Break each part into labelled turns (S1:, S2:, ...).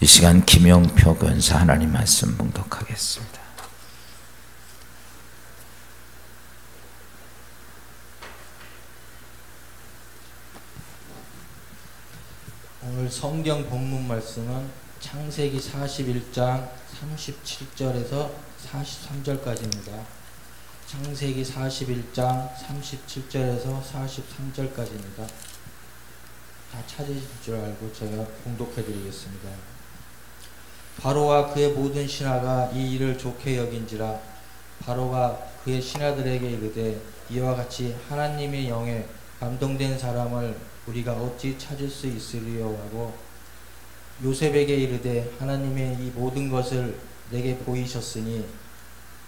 S1: 시간 김용표 권사 하나님 말씀 봉독하겠습니다.
S2: 오늘 성경 본문 말씀은 창세기 41장 37절에서 43절까지입니다. 창세기 41장 37절에서 43절까지입니다. 다 찾으실 줄 알고 제가 봉독해 드리겠습니다. 바로와 그의 모든 신하가 이 일을 좋게 여긴지라. 바로가 그의 신하들에게 이르되 이와 같이 하나님의 영에 감동된 사람을 우리가 어찌 찾을 수 있으리요 하고 요셉에게 이르되 하나님의 이 모든 것을 내게 보이셨으니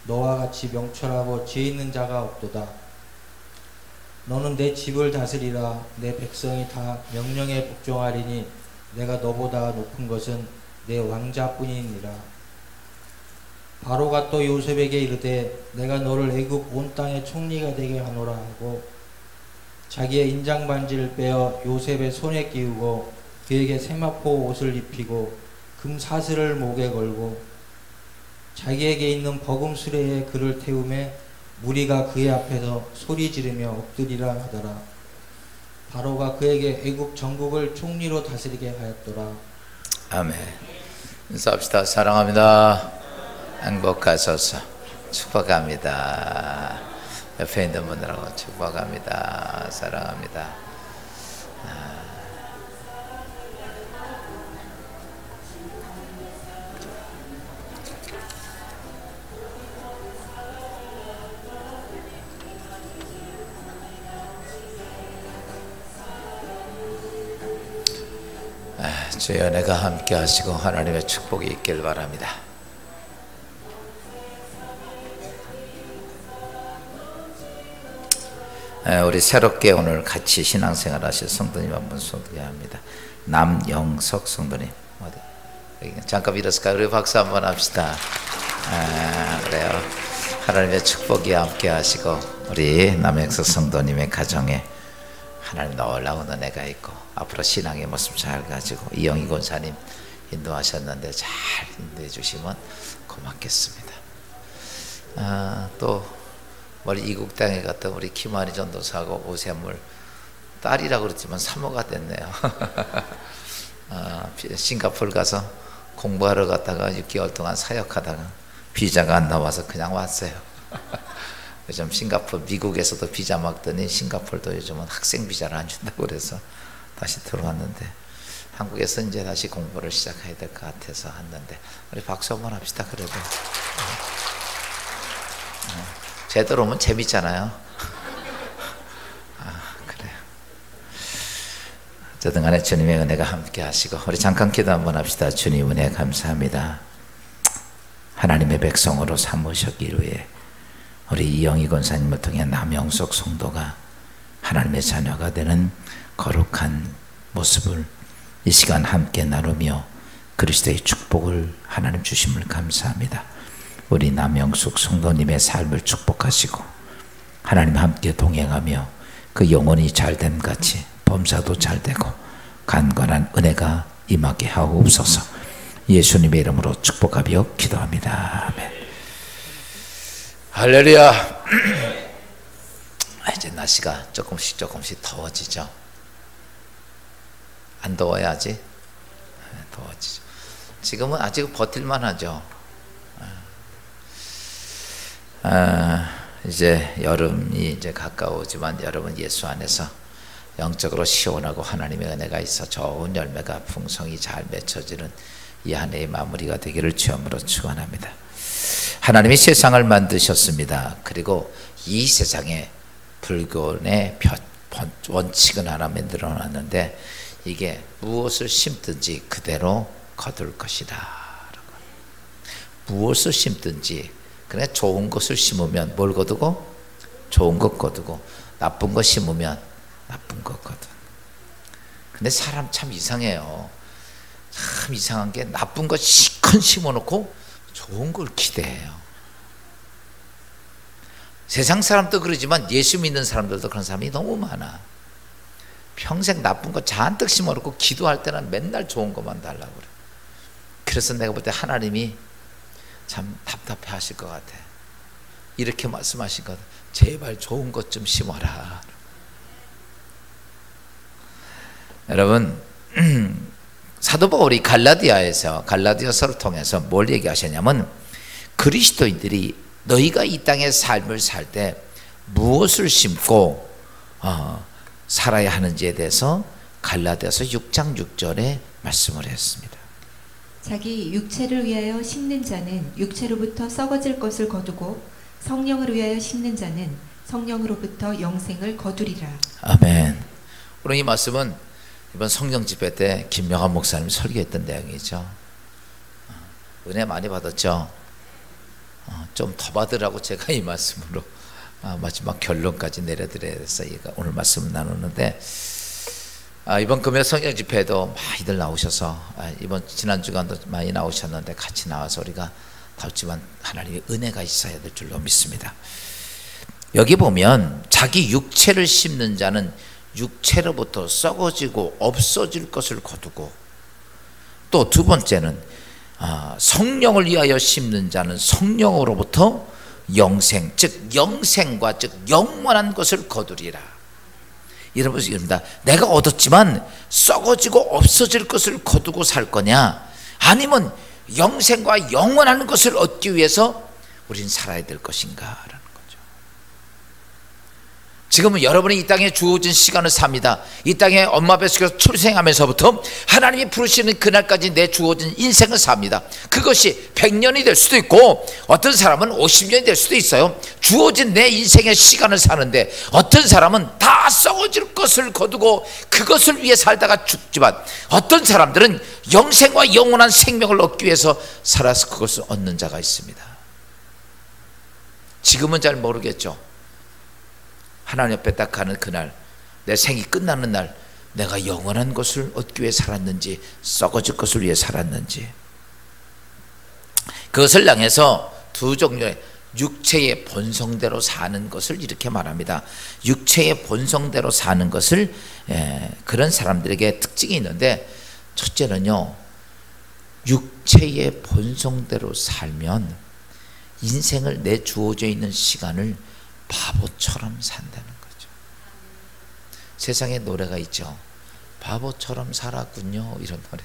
S2: 너와 같이 명철하고 지혜 있는 자가 없도다. 너는 내 집을 다스리라. 내 백성이 다 명령에 복종하리니 내가 너보다 높은 것은 내 왕자뿐이니라. 바로가 또 요셉에게 이르되 내가 너를 애굽 온 땅의 총리가 되게 하노라 하고 자기의 인장 반지를 빼어 요셉의 손에 끼우고 그에게 세마포 옷을 입히고 금 사슬을 목에 걸고 자기에게 있는 버금 수레에 그를 태우매 무리가 그의 앞에서 소리 지르며 엎드리라 하더라. 바로가 그에게 애굽 전국을 총리로 다스리게 하였더라.
S1: 아멘. 인사합시다. 사랑합니다. 행복하소서. 축복합니다. 옆에 있는 분들하고 축복합니다. 사랑합니다. 주의 은혜가 함께 하시고 하나님의 축복이 있길 바랍니다. 우리 새롭게 오늘 같이 신앙생활 하실 성도님 한 분 소개합니다. 남영석 성도님. 어디? 잠깐 일어설까요? 우리 박수 한번 합시다. 그래요. 하나님의 축복이 함께 하시고 우리 남영석 성도님의 가정에 하나님 놀라운 은혜가 있고 앞으로 신앙의 모습 잘 가지고 이영희 권사님 인도하셨는데 잘 인도해 주시면 고맙겠습니다. 또 머리 이국 땅에 갔던 우리 김한희 전도사하고 오샘물 딸이라고 그랬지만 사모가 됐네요. 싱가포르 가서 공부하러 갔다가 6개월 동안 사역하다가 비자가 안 나와서 그냥 왔어요. 요즘 싱가포르 미국에서도 비자 막더니 싱가포르도 요즘은 학생 비자를 안 준다고 그래서 다시 들어왔는데 한국에서 이제 다시 공부를 시작해야 될 것 같아서 왔는데 우리 박수 한번 합시다. 그래도 제대로 오면 재밌잖아요. 그래요. 어쨌든 간에 주님의 은혜가 함께 하시고 우리 잠깐 기도 한번 합시다. 주님 은혜 감사합니다. 하나님의 백성으로 삼으셨기 위해 우리 이영희 권사님을 통해 남영석 성도가 하나님의 자녀가 되는 거룩한 모습을 이 시간 함께 나누며 그리스도의 축복을 하나님 주심을 감사합니다. 우리 남영숙 성도님의 삶을 축복하시고 하나님 함께 동행하며 그 영혼이 잘됨 같이 범사도 잘되고 간건한 은혜가 임하게 하옵소서. 예수님의 이름으로 축복하며 기도합니다. 아멘. 할렐루야. 이제 날씨가 조금씩 더워지죠. 안 더워야지. 더워지죠. 지금은 아직 버틸만 하죠. 이제 여름이 이제 가까우지만 여러분 예수 안에서 영적으로 시원하고 하나님의 은혜가 있어 좋은 열매가 풍성히 잘 맺혀지는 이 한 해의 마무리가 되기를 주함으로 축원합니다. 하나님이 세상을 만드셨습니다. 그리고 이 세상에 불교의 원칙은 하나 만들어 놨는데 이게 무엇을 심든지 그대로 거둘 것이다. 무엇을 심든지 그래 좋은 것을 심으면 뭘 거두고? 좋은 것 거두고 나쁜 것 심으면 나쁜 것 거둔. 근데 사람 참 이상해요. 참 이상한 게 나쁜 거 시큰 심어놓고 좋은 걸 기대해요. 세상 사람도 그러지만 예수 믿는 사람들도 그런 사람이 너무 많아. 평생 나쁜 거 잔뜩 심어놓고 기도할 때는 맨날 좋은 것만 달라고 그래. 그래서 내가 볼 때 하나님이 참 답답해 하실 것 같아. 이렇게 말씀하신 것, 제발 좋은 것 좀 심어라. 여러분, 사도 바울이 갈라디아서를 통해서 뭘 얘기하셨냐면, 그리스도인들이 너희가 이 땅의 삶을 살 때 무엇을 심고 살아야 하는지에 대해서 갈라디아서 6장 6절에 말씀을 했습니다.
S3: 자기 육체를 위하여 심는 자는 육체로부터 썩어질 것을 거두고 성령을 위하여 심는 자는 성령으로부터 영생을 거두리라.
S1: 아멘. 오늘 이 말씀은 이번 성령 집회 때 김명환 목사님이 설교했던 내용이죠. 은혜 많이 받았죠. 좀 더 받으라고 제가 이 말씀으로 마지막 결론까지 내려드려서 오늘 말씀을 나누는데, 이번 금요 성령 집회에도 많이들 나오셔서, 이번 지난 주간도 많이 나오셨는데 같이 나와서 우리가 다뤘지만 하나님의 은혜가 있어야 될 줄로 믿습니다. 여기 보면 자기 육체를 심는 자는 육체로부터 썩어지고 없어질 것을 거두고, 또 두 번째는 성령을 위하여 심는 자는 성령으로부터 영생, 즉 영생과 즉 영원한 것을 거두리라. 이런 것입니다. 내가 얻었지만 썩어지고 없어질 것을 거두고 살 거냐, 아니면 영생과 영원한 것을 얻기 위해서 우린 살아야 될 것인가라는 거죠. 지금은 여러분이 이 땅에 주어진 시간을 삽니다. 이 땅에 엄마 뱃속에서 출생하면서부터 하나님이 부르시는 그날까지 내 주어진 인생을 삽니다. 그것이 100년이 될 수도 있고 어떤 사람은 50년이 될 수도 있어요. 주어진 내 인생의 시간을 사는데 어떤 사람은 다 썩어질 것을 거두고 그것을 위해 살다가 죽지만, 어떤 사람들은 영생과 영원한 생명을 얻기 위해서 살아서 그것을 얻는 자가 있습니다. 지금은 잘 모르겠죠. 하나님 옆에 딱 가는 그날, 내 생이 끝나는 날, 내가 영원한 것을 얻기 위해 살았는지 썩어질 것을 위해 살았는지, 그것을 향해서 두 종류의 육체의 본성대로 사는 것을 이렇게 말합니다. 육체의 본성대로 사는 것을, 그런 사람들에게 특징이 있는데, 첫째는요, 육체의 본성대로 살면 인생을 내 주어져 있는 시간을 바보처럼 산다는 거죠. 세상에 노래가 있죠. 바보처럼 살았군요, 이런 노래.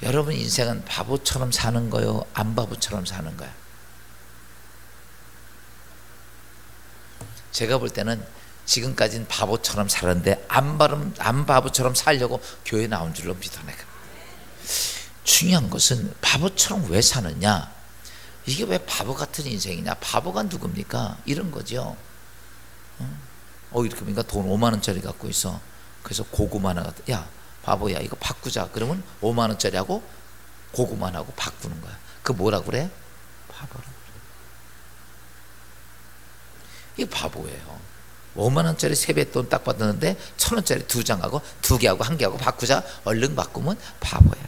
S1: 여러분 인생은 바보처럼 사는 거요, 안 바보처럼 사는 거야? 제가 볼 때는 지금까지는 바보처럼 살았는데 안 바보처럼 살려고 교회 나온 줄로 믿어. 내가 중요한 것은 바보처럼 왜 사느냐, 이게 왜 바보 같은 인생이냐, 바보가 누굽니까, 이런 거죠. 이렇게 보니까 돈 5만 원짜리 갖고 있어. 그래서 고구마 하나 갖다, 야 바보야 이거 바꾸자. 그러면 5만 원짜리하고 고구마하고 바꾸는 거야. 그 뭐라 그래? 바보라고 그래. 이게 바보예요. 5만 원짜리 세뱃돈 딱 받았는데 1,000원짜리 2장하고 2개하고 1개하고 바꾸자. 얼른 바꾸면 바보야.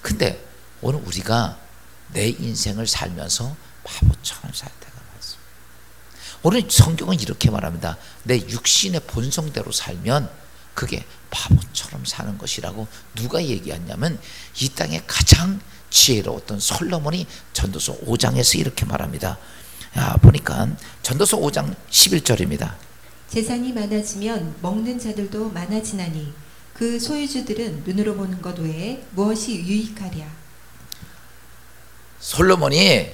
S1: 근데 오늘 우리가 내 인생을 살면서 바보처럼 살 때가 많습니다. 오늘 성경은 이렇게 말합니다. 내 육신의 본성대로 살면 그게 바보처럼 사는 것이라고 누가 얘기했냐면, 이 땅에 가장 지혜로웠던 솔로몬이 전도서 5장에서 이렇게 말합니다. 보니까 전도서 5장 11절입니다.
S3: 재산이 많아지면 먹는 자들도 많아지나니 그 소유주들은 눈으로 보는 것 외에 무엇이 유익하랴.
S1: 솔로몬이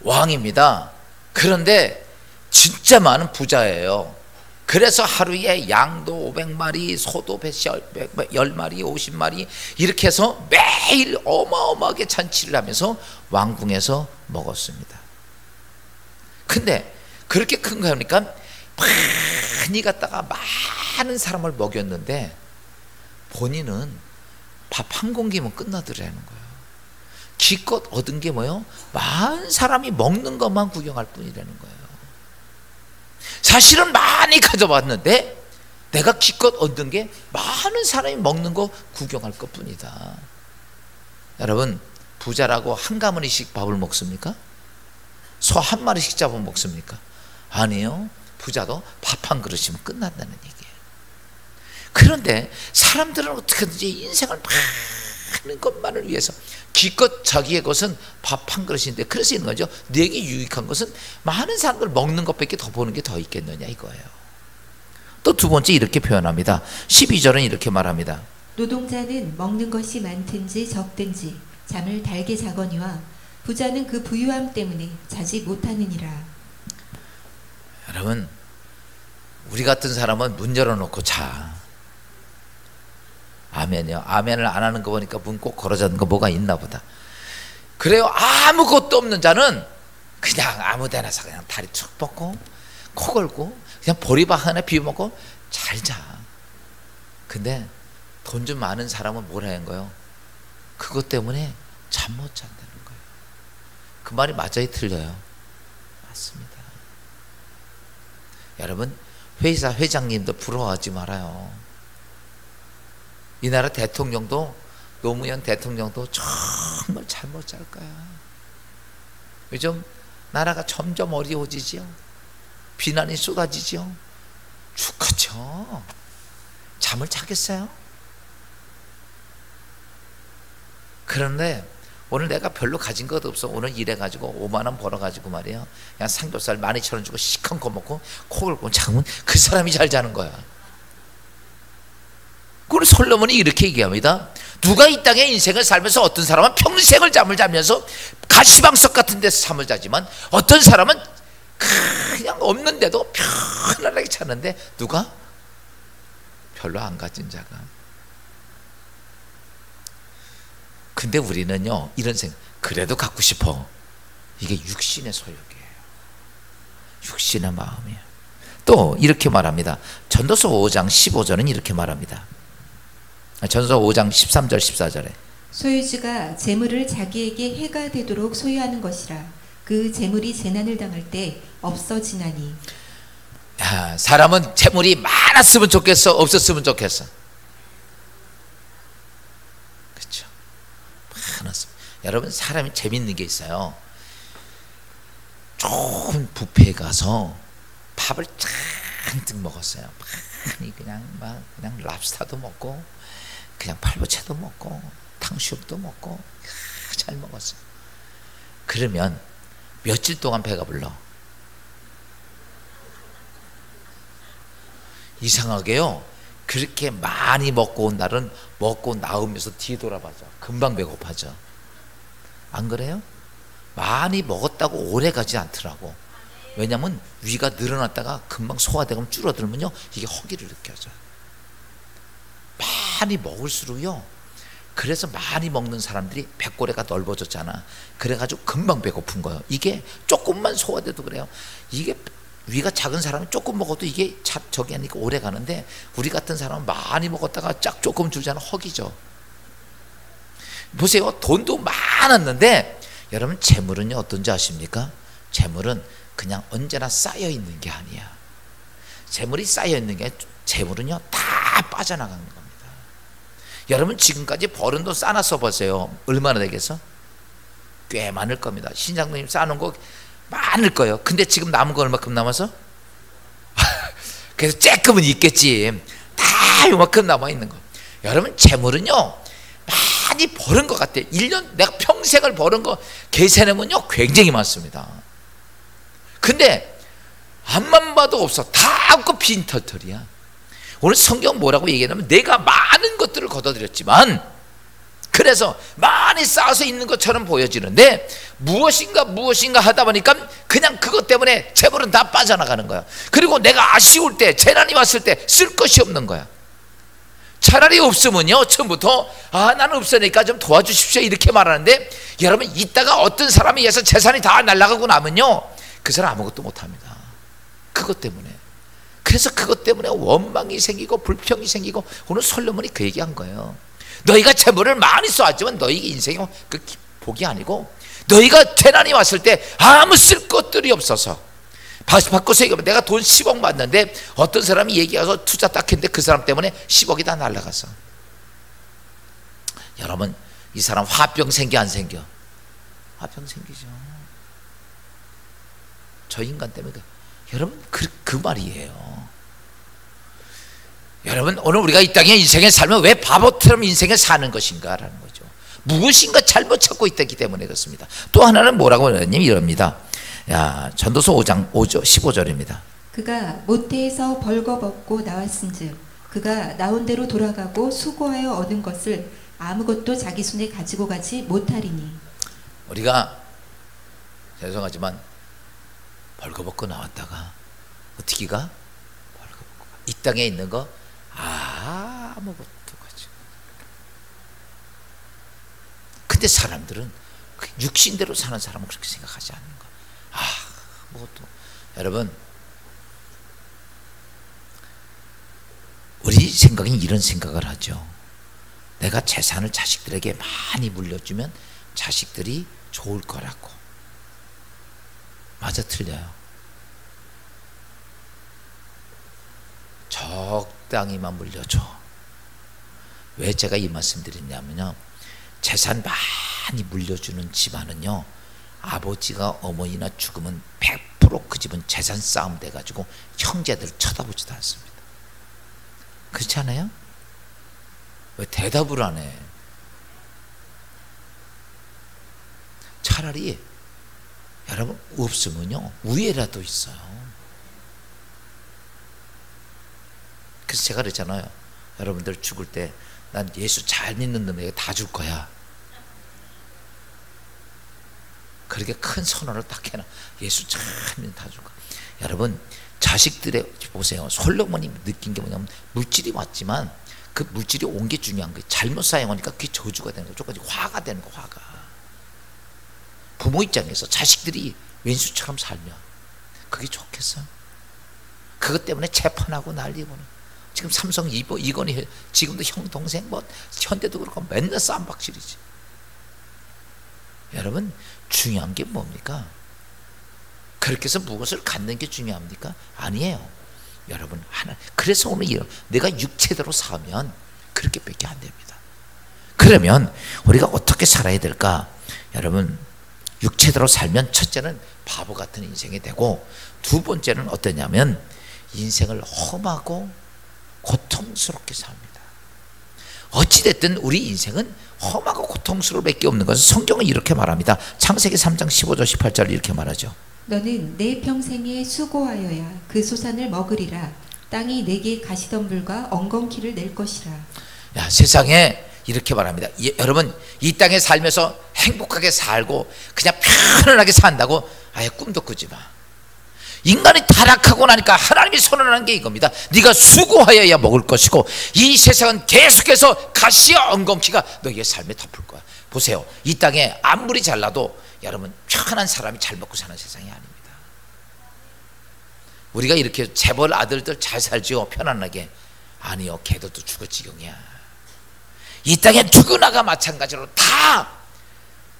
S1: 왕입니다. 그런데 진짜 많은 부자예요. 그래서 하루에 양도 500마리, 소도 10마리, 50마리 이렇게 해서 매일 어마어마하게 잔치를 하면서 왕궁에서 먹었습니다. 근데 그렇게 큰 거 하니까 많이 갖다가 많은 사람을 먹였는데 본인은 밥 한 공기면 끝나더라는 거예요. 기껏 얻은 게 뭐예요? 많은 사람이 먹는 것만 구경할 뿐이라는 거예요. 사실은 많이 가져왔는데 내가 기껏 얻은 게 많은 사람이 먹는 거 구경할 것 뿐이다. 여러분, 부자라고 한 가문이씩 밥을 먹습니까? 소 한 마리씩 잡아 먹습니까? 아니에요. 부자도 밥 한 그릇이면 끝난다는 얘기예요. 그런데 사람들은 어떻게든지 인생을 많은 것만을 위해서 기껏 자기의 것은 밥 한 그릇인데 그래서 있는 거죠. 내게 유익한 것은 많은 사람들 먹는 것밖에 더 보는 게 더 있겠느냐 이거예요. 또 두 번째 이렇게 표현합니다. 12절은 이렇게 말합니다.
S3: 노동자는 먹는 것이 많든지 적든지 잠을 달게 자거니와 부자는 그 부유함 때문에 자지 못하느니라.
S1: 여러분, 우리 같은 사람은 문 열어놓고 자. 아멘이요. 아멘을 안 하는 거 보니까 문 꼭 걸어 잡는 거 뭐가 있나 보다. 그래요. 아무것도 없는 자는 그냥 아무 데나서 그냥 다리 쭉 뻗고 코 걸고 그냥 보리밥 하나 비벼 먹고 잘 자. 근데 돈 좀 많은 사람은 뭘 하는 거예요? 그것 때문에 잠 못 잔다는 거예요. 그 말이 맞아요, 틀려요? 맞습니다. 여러분, 회사 회장님도 부러워하지 말아요. 이 나라 대통령도, 노무현 대통령도 정말 잠 못 잘 거야. 요즘 나라가 점점 어려워지지요. 비난이 쏟아지지요. 죽겠죠. 잠을 자겠어요? 그런데 오늘 내가 별로 가진 것 없어. 오늘 일해가지고 5만 원 벌어가지고 말이에요. 그냥 삼겹살 12,000원 주고 시큰거 먹고 코 골고 자면 그 사람이 잘 자는 거야. 그걸 솔로몬이 이렇게 얘기합니다. 누가 이 땅에 인생을 살면서 어떤 사람은 평생을 잠을 자면서 가시방석 같은 데서 잠을 자지만 어떤 사람은 그냥 없는데도 편안하게 자는데 누가? 별로 안 가진 자가. 근데 우리는요 이런 생각, 그래도 갖고 싶어. 이게 육신의 소욕이에요. 육신의 마음이에요. 또 이렇게 말합니다. 전도서 5장 15절은 이렇게 말합니다. 전도서 5장 13절 14절에
S3: 소유주가 재물을 자기에게 해가 되도록 소유하는 것이라. 그 재물이 재난을 당할 때 없어지나니.
S1: 야, 사람은 재물이 많았으면 좋겠어, 없었으면 좋겠어? 그렇죠. 많았으면. 여러분, 사람이 재밌는 게 있어요. 좋은 뷔페에 가서 밥을 잔뜩 먹었어요. 많이 그냥 랍스타도 먹고 그냥 팔보채도 먹고 탕수육도 먹고 잘 먹었어요. 그러면 며칠 동안 배가 불러. 이상하게요, 그렇게 많이 먹고 온 날은 먹고 나오면서 뒤돌아봐죠. 금방 배고파져. 안 그래요? 많이 먹었다고 오래 가지 않더라고. 왜냐면 위가 늘어났다가 금방 소화되면 줄어들면요 이게 허기를 느껴져요. 많이 먹을수록요, 그래서 많이 먹는 사람들이 배꼽레가 넓어졌잖아. 그래가지고 금방 배고픈 거예요. 이게 조금만 소화돼도 그래요. 이게 위가 작은 사람이 조금 먹어도 이게 저기 하니까 오래 가는데 우리 같은 사람은 많이 먹었다가 짝 조금 주잖아. 허기죠. 보세요. 돈도 많았는데 여러분, 재물은요 어떤지 아십니까? 재물은 그냥 언제나 쌓여 있는 게 아니야. 재물이 쌓여 있는 게, 재물은요 다 빠져나가는 겁니다. 여러분, 지금까지 벌은 돈 쌓아 써보세요. 얼마나 되겠어? 꽤 많을 겁니다. 신장로님 쌓아놓은 거 많을 거예요. 근데 지금 남은 거 얼마큼 남아서? 그래서 쬐끔은 있겠지. 다 요만큼 남아있는 거. 여러분, 재물은요 많이 버는 것 같아요. 1년 내가 평생을 버는 거 계산해보면요 굉장히 많습니다. 근데 앞만 봐도 없어. 다 없고 빈털털이야. 오늘 성경 뭐라고 얘기하냐면, 내가 많은 것들을 거둬들였지만, 그래서 많이 쌓아서 있는 것처럼 보여지는데 무엇인가 하다 보니까 그냥 그것 때문에 재물은 다 빠져나가는 거야. 그리고 내가 아쉬울 때, 재난이 왔을 때 쓸 것이 없는 거야. 차라리 없으면요 처음부터 나는 없으니까 좀 도와주십시오 이렇게 말하는데, 여러분, 이따가 어떤 사람에 의해서 재산이 다 날아가고 나면요 그 사람 아무것도 못합니다. 그것 때문에. 그래서 그것 때문에 원망이 생기고 불평이 생기고, 오늘 솔로몬이 그 얘기한 거예요. 너희가 재물을 많이 쏘았지만 너희의 인생이 그 복이 아니고, 너희가 재난이 왔을 때 아무 쓸 것들이 없어서, 바꿔서 얘기하면 내가 돈 10억 받는데 어떤 사람이 얘기해서 투자 딱 했는데 그 사람 때문에 10억이 다 날아갔어. 여러분, 이 사람 화병 생겨 안 생겨? 화병 생기죠. 저 인간 때문에. 여러분, 그 말이에요. 여러분, 오늘 우리가 이 땅에 인생에 살면 왜 바보처럼 인생을 사는 것인가라는 거죠. 무엇인가 잘못 찾고 있기 때문에 그렇습니다. 또 하나는 뭐라고 하냐면 이럽니다. 전도서 5장 15절입니다.
S3: 그가 모태에서 벌거벗고 나왔은즉 그가 나온 대로 돌아가고 수고하여 얻은 것을 아무것도 자기 손에 가지고 가지 못하리니. 우리가
S1: 죄송하지만 벌거벗고 나왔다가 어떻게 가? 벌거벗고 이 땅에 있는 거 아무것도 가지고. 근데 사람들은 육신대로 사는 사람은 그렇게 생각하지 않는 거야. 아무것도. 여러분, 우리 생각은 이런 생각을 하죠. 내가 재산을 자식들에게 많이 물려주면 자식들이 좋을 거라고. 맞아, 틀려요? 적당히만 물려줘. 왜 제가 이 말씀 드리냐면요, 재산 많이 물려주는 집안은요, 아버지가 어머니나 죽으면 100% 그 집은 재산 싸움 돼가지고 형제들 쳐다보지도 않습니다. 그렇지 않아요? 왜 대답을 안 해? 차라리 여러분 없으면요 우애라도 있어요. 그래서 제가 그랬잖아요. 여러분들 죽을 때 난 예수 잘 믿는 놈에게 다 줄 거야. 그렇게 큰 선언을 딱 해놔. 예수 잘 믿는 다 줄 거야. 여러분, 자식들의 보세요. 솔로몬이 느낀 게 뭐냐면 물질이 왔지만 그 물질이 온 게 중요한 거예요. 잘못 사용하니까 그게 저주가 되는 거예요. 조금씩 화가 되는 거예요. 화가. 부모 입장에서 자식들이 왼수처럼 살면 그게 좋겠어요? 그것 때문에 재판하고 난리고는. 지금 삼성 이건희 지금도 형 동생 뭐 현대도 그렇고 맨날 쌈박질이지. 여러분, 중요한 게 뭡니까? 그렇게 해서 무엇을 갖는 게 중요합니까? 아니에요. 여러분, 하나. 그래서 오늘 내가 육체대로 살면 그렇게밖에 안 됩니다. 그러면 우리가 어떻게 살아야 될까? 여러분, 육체대로 살면 첫째는 바보 같은 인생이 되고, 두 번째는 어떠냐면 인생을 험하고 고통스럽게 삽니다. 어찌됐든 우리 인생은 험하고 고통스러울 밖에 없는 것은 성경은 이렇게 말합니다. 창세기 3장 15절 18절 이렇게 말하죠.
S3: 너는 내 평생에 수고하여야 그 소산을 먹으리라. 땅이 내게 가시덤불과 엉겅퀴를 낼 것이라.
S1: 세상에 이렇게 말합니다. 여러분, 이 땅에 살면서 행복하게 살고 그냥 편안하게 산다고 아예 꿈도 꾸지 마. 인간이 타락하고 나니까 하나님이 선언하는 게 이겁니다. 네가 수고하여야 먹을 것이고 이 세상은 계속해서 가시와 엉겅퀴가 너희의 삶에 덮을 거야. 보세요. 이 땅에 아무리 잘나도 여러분 편한 사람이 잘 먹고 사는 세상이 아닙니다. 우리가 이렇게 재벌 아들들 잘 살지요, 편안하게. 아니요, 걔들도 죽을 지경이야. 이 땅에 누구나가 마찬가지로 다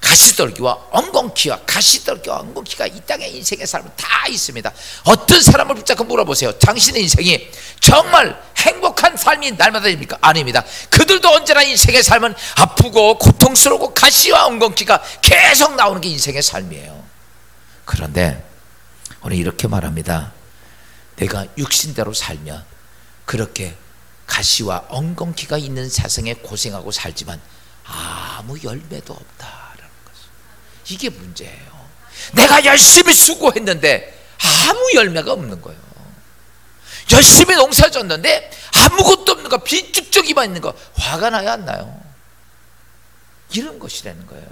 S1: 가시떨기와 엉겅퀴와 가시떨기와 엉겅퀴가 이 땅의 인생의 삶은 다 있습니다. 어떤 사람을 붙잡고 물어보세요. 당신의 인생이 정말 행복한 삶이 날마다입니까? 아닙니다. 그들도 언제나 인생의 삶은 아프고 고통스럽고 가시와 엉겅퀴가 계속 나오는 게 인생의 삶이에요. 그런데 오늘 이렇게 말합니다. 내가 육신대로 살면 그렇게 가시와 엉겅퀴가 있는 세상에 고생하고 살지만 아무 열매도 없다. 이게 문제예요. 내가 열심히 수고했는데 아무 열매가 없는 거예요. 열심히 농사졌는데 아무것도 없는 거, 빈죽적이만 있는 거, 화가 나요, 안 나요? 이런 것이라는 거예요.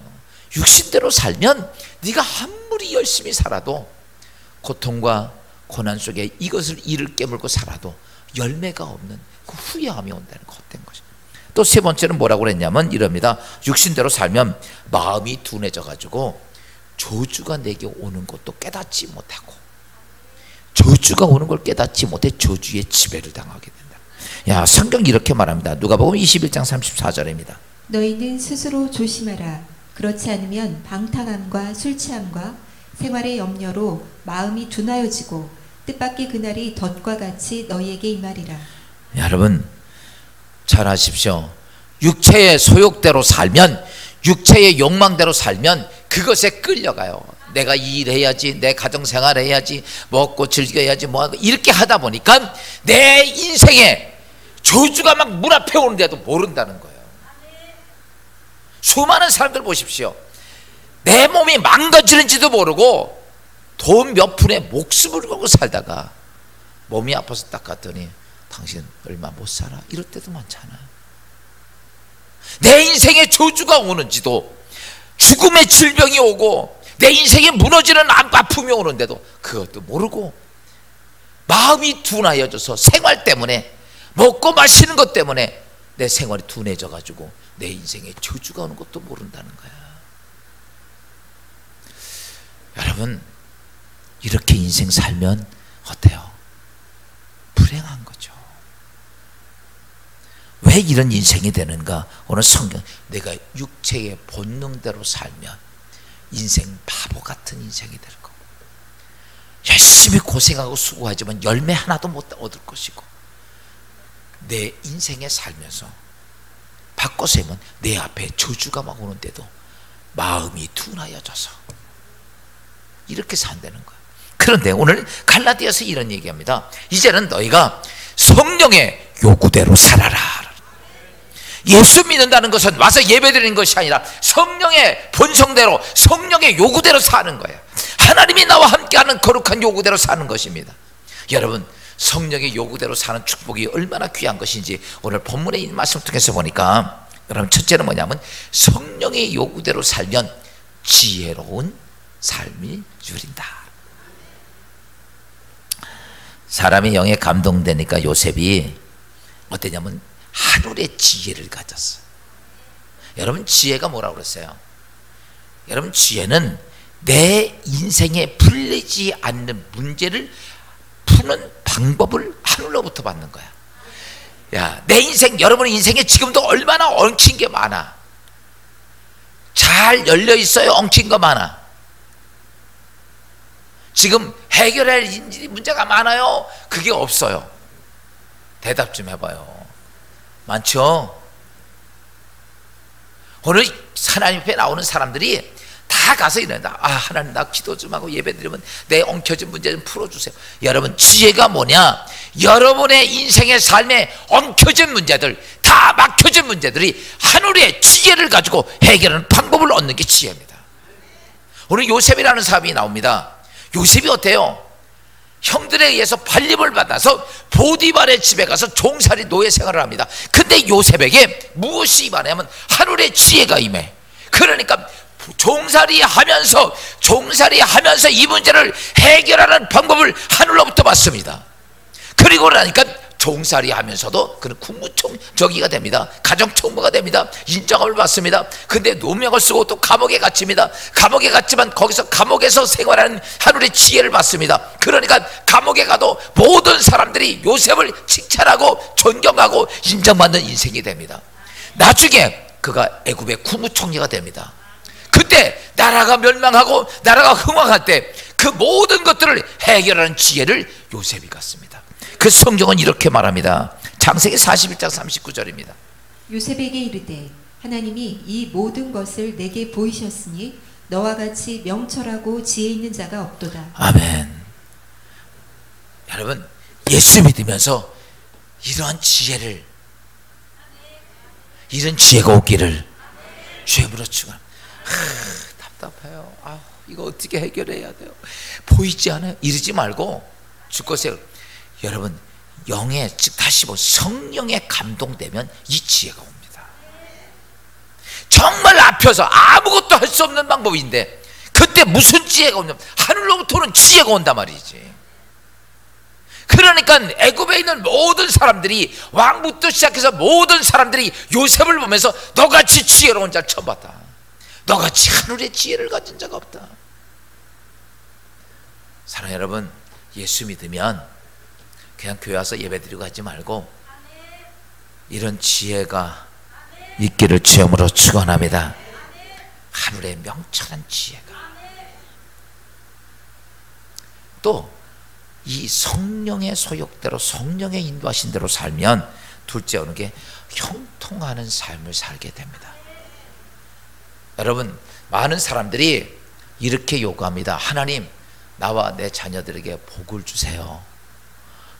S1: 육신대로 살면 네가 아무리 열심히 살아도 고통과 고난 속에 이것을 이를 깨물고 살아도 열매가 없는 그 후회함이 온다는 거, 헛된 것입니다. 또 세 번째는 뭐라고 그랬냐면 이럽니다. 육신대로 살면 마음이 둔해져 가지고 저주가 내게 오는 것도 깨닫지 못하고, 저주가 오는 걸 깨닫지 못해 저주의 지배를 당하게 된다. 성경 이렇게 말합니다. 누가복음 21장 34절입니다.
S3: 너희는 스스로 조심하라. 그렇지 않으면 방탕함과 술 취함과 생활의 염려로 마음이 둔하여지고 뜻밖의 그날이 덫과 같이 너희에게 임하리라.
S1: 여러분 잘 아십시오. 육체의 소욕대로 살면, 육체의 욕망대로 살면 그것에 끌려가요. 내가 이 일 해야지, 내 가정생활 해야지, 먹고 즐겨야지, 뭐 이렇게 하다 보니까 내 인생에 저주가 막 문 앞에 오는데도 모른다는 거예요. 수많은 사람들 보십시오. 내 몸이 망가지는지도 모르고 돈 몇 푼에 목숨을 걸고 살다가 몸이 아파서 딱 갔더니 당신 얼마 못 살아? 이럴 때도 많잖아. 내 인생에 저주가 오는지도, 죽음의 질병이 오고 내 인생에 무너지는 아픔이 오는데도 그것도 모르고 마음이 둔하여져서 생활 때문에, 먹고 마시는 것 때문에 내 생활이 둔해져 가지고 내 인생에 저주가 오는 것도 모른다는 거야. 여러분, 이렇게 인생 살면 어때요? 불행한 거죠. 왜 이런 인생이 되는가? 오늘 성경, 내가 육체의 본능대로 살면 인생 바보 같은 인생이 될 거고, 열심히 고생하고 수고하지만 열매 하나도 못 얻을 것이고, 내 인생에 살면서 바꿔서면 내 앞에 저주가 막 오는데도 마음이 둔하여져서 이렇게 산다는 거예요. 그런데 오늘 갈라디아서 이런 얘기합니다. 이제는 너희가 성령의 요구대로 살아라. 예수 믿는다는 것은 와서 예배드리는 것이 아니라 성령의 본성대로, 성령의 요구대로 사는 거예요. 하나님이 나와 함께하는 거룩한 요구대로 사는 것입니다. 여러분, 성령의 요구대로 사는 축복이 얼마나 귀한 것인지 오늘 본문의 이 말씀을 통해서 보니까, 여러분, 첫째는 뭐냐면 성령의 요구대로 살면 지혜로운 삶이 누린다. 사람이 영에 감동되니까 요셉이 어땠냐면 하늘의 지혜를 가졌어요. 여러분, 지혜가 뭐라고 그랬어요? 여러분, 지혜는 내 인생에 풀리지 않는 문제를 푸는 방법을 하늘로부터 받는 거야. 야, 내 인생, 여러분의 인생에 지금도 얼마나 엉킨 게 많아. 잘 열려 있어요. 엉킨 거 많아. 지금 해결할 문제가 많아요. 그게 없어요. 대답 좀 해봐요. 많죠? 오늘 하나님 앞에 나오는 사람들이 다 가서 이런다. 아, 하나님, 나 기도 좀 하고 예배드리면 내 엉켜진 문제 좀 풀어주세요. 여러분, 지혜가 뭐냐? 여러분의 인생의 삶에 엉켜진 문제들, 다 막혀진 문제들이 하늘의 지혜를 가지고 해결하는 방법을 얻는 게 지혜입니다. 오늘 요셉이라는 사람이 나옵니다. 요셉이 어때요? 형들에 의해서 발림을 받아서 보디발의 집에 가서 종살이 노예 생활을 합니다. 근데 요셉에게 무엇이 임하냐면 하늘의 지혜가 임해. 그러니까 종살이 하면서 이 문제를 해결하는 방법을 하늘로부터 받습니다. 그리고 나니까 종살이 하면서도 그는 국무총저기가 됩니다. 가정총무가 됩니다. 인정을 받습니다. 근데 노명을 쓰고 또 감옥에 갇힙니다. 감옥에 갇지만 거기서 감옥에서 생활하는 하늘의 지혜를 받습니다. 그러니까 감옥에 가도 모든 사람들이 요셉을 칭찬하고 존경하고 인정받는 인생이 됩니다. 나중에 그가 애굽의 국무총리가 됩니다. 그때 나라가 멸망하고 나라가 흥왕할 때 그 모든 것들을 해결하는 지혜를 요셉이 갖습니다. 그 성경은 이렇게 말합니다. 창세기 41장 39절입니다.
S3: 요셉에게 이르되 하나님이 이 모든 것을 내게 보이셨으니 너와 같이 명철하고 지혜 있는 자가 없도다.
S1: 아멘. 여러분, 예수 믿으면서 이러한 지혜를, 이런 지혜가 오기를 주님으로 축원합니다. 답답해요. 아, 이거 어떻게 해결해야 돼요? 보이지 않아요? 이러지 말고 죽고세요. 여러분, 영의, 즉 다시 성령에 감동되면 이 지혜가 옵니다. 정말 앞에서 아무것도 할 수 없는 방법인데 그때 무슨 지혜가 오냐면 하늘로부터는 지혜가 온단 말이지. 그러니까 애굽에 있는 모든 사람들이, 왕부터 시작해서 모든 사람들이 요셉을 보면서 너같이 지혜로운 자를 처음 봤다. 너같이 하늘의 지혜를 가진 자가 없다. 사랑하는 여러분, 예수 믿으면 그냥 교회 와서 예배드리고 하지 말고 이런 지혜가 있기를 주님으로 축원합니다. 하늘의 명철한 지혜가. 또 이 성령의 소욕대로, 성령의 인도하신 대로 살면 둘째 어느 게 형통하는 삶을 살게 됩니다. 여러분, 많은 사람들이 이렇게 요구합니다. 하나님, 나와 내 자녀들에게 복을 주세요.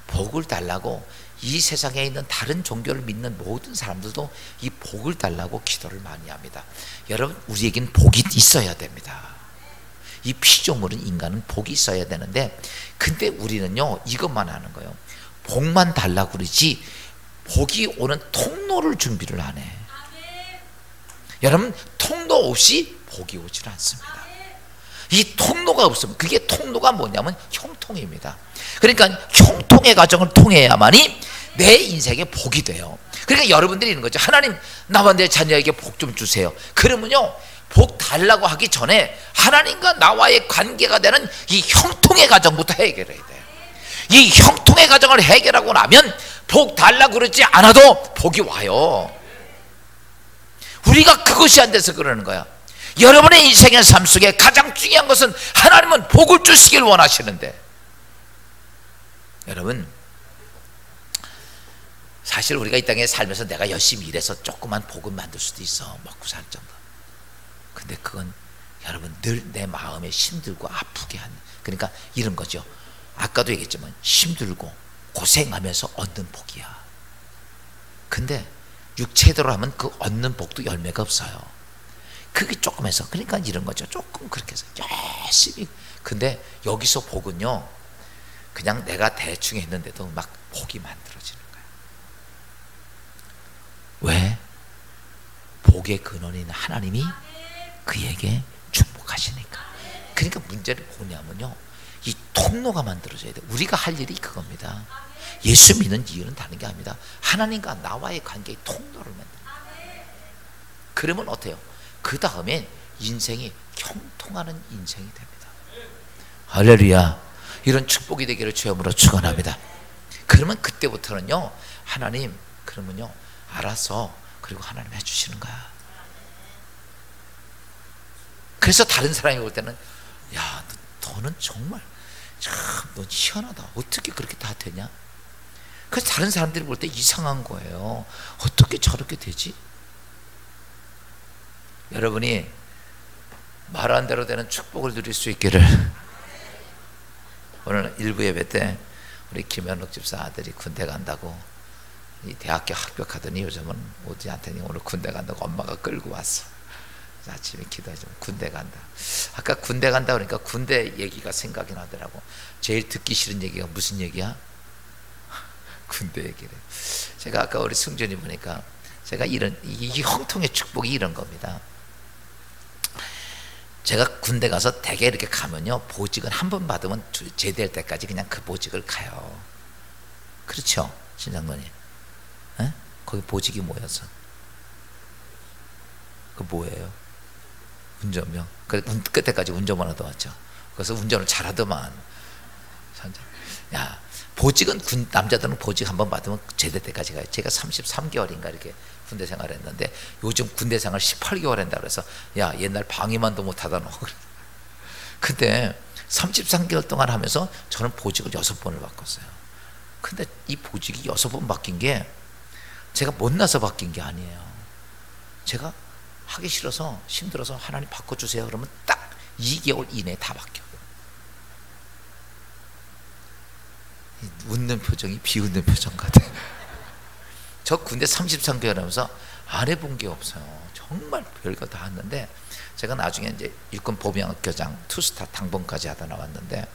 S1: 복을 달라고 이 세상에 있는 다른 종교를 믿는 모든 사람들도 이 복을 달라고 기도를 많이 합니다. 여러분, 우리에겐 복이 있어야 됩니다. 이 피조물은, 인간은 복이 있어야 되는데, 근데 우리는요 이것만 하는 거예요. 복만 달라고 그러지 복이 오는 통로를 준비를 안 해. 여러분, 통로 없이 복이 오질 않습니다. 이 통로가 없으면, 그게 통로가 뭐냐면 형통입니다. 그러니까 형통의 과정을 통해야만이 내 인생에 복이 돼요. 그러니까 여러분들이 이런 거죠. 하나님, 나와 내 자녀에게 복 좀 주세요. 그러면요, 복 달라고 하기 전에 하나님과 나와의 관계가 되는 이 형통의 과정부터 해결해야 돼요. 이 형통의 과정을 해결하고 나면 복 달라고 그러지 않아도 복이 와요. 우리가 그것이 안 돼서 그러는 거야. 여러분의 인생의 삶 속에 가장 중요한 것은 하나님은 복을 주시길 원하시는데, 여러분, 사실 우리가 이 땅에 살면서 내가 열심히 일해서 조그만 복은 만들 수도 있어, 먹고 살 정도. 근데 그건 여러분 늘 내 마음에 힘들고 아프게 하는, 그러니까 이런 거죠. 아까도 얘기했지만 힘들고 고생하면서 얻는 복이야. 근데 육체대로 하면 그 얻는 복도 열매가 없어요. 그게 조금 해서, 그러니까 이런 거죠. 조금 그렇게 해서 열심히. 근데 여기서 복은요, 그냥 내가 대충 했는데도 막 복이 만들어지는 거야. 왜? 복의 근원인 하나님이 그에게 축복하시니까. 그러니까 문제는 뭐냐면요, 이 통로가 만들어져야 돼. 우리가 할 일이 그겁니다. 예수 믿는 이유는 다른 게 아닙니다. 하나님과 나와의 관계의 통로를 만드는. 그러면 어때요? 그 다음에 인생이 형통하는 인생이 됩니다. 할렐루야. 이런 축복이 되기를 주여으로 축원합니다. 그러면 그때부터는요, 하나님, 그러면요 알아서, 그리고 하나님 해주시는 거야. 그래서 다른 사람이 볼 때는, 야, 너는 정말 참, 넌 희한하다. 어떻게 그렇게 다 되냐? 그래서 다른 사람들이 볼 때 이상한 거예요. 어떻게 저렇게 되지? 여러분이 말한 대로 되는 축복을 누릴 수 있기를. 오늘 일부 예배 때 우리 김현욱 집사 아들이 군대 간다고, 이 대학교 합격하더니 요즘은 오지 않더니 오늘 군대 간다고 엄마가 끌고 왔어. 아침에 기도하지만 군대 간다. 아까 군대 간다 그러니까 군대 얘기가 생각이 나더라고. 제일 듣기 싫은 얘기가 무슨 얘기야? 군대 얘기래. 제가 아까 우리 승준이 보니까, 제가 이런, 이 형통의 축복이 이런 겁니다. 제가 군대 가서 대개 이렇게 가면요, 보직은 한 번 받으면 제대할 때까지 그냥 그 보직을 가요. 그렇죠, 신장로님? 에? 거기 보직이 뭐였어? 그 뭐예요? 운전병. 끝에까지 운전만 하다 왔죠. 그래서 운전을 잘하더만. 야, 보직은 남자들은 보직 한번 받으면 제대 때까지 가요. 제가 33개월인가 이렇게 군대 생활을 했는데, 요즘 군대 생활 18개월 한다 그래서, 야, 옛날 방위만도 못하다 너. 근데 33개월 동안 하면서 저는 보직을 6번을 바꿨어요. 근데 이 보직이 6번 바뀐 게 제가 못나서 바뀐 게 아니에요. 제가 하기 싫어서, 힘들어서 하나님 바꿔주세요 그러면 딱 2개월 이내에 다 바뀌어요. 웃는 표정이 비웃는 표정 같아요. 저 군대 33개월 하면서 안 해본 게 없어요. 정말 별거 다 했는데, 제가 나중에 이제 일군 보병학교장 투스타 당번까지 하다 나왔는데,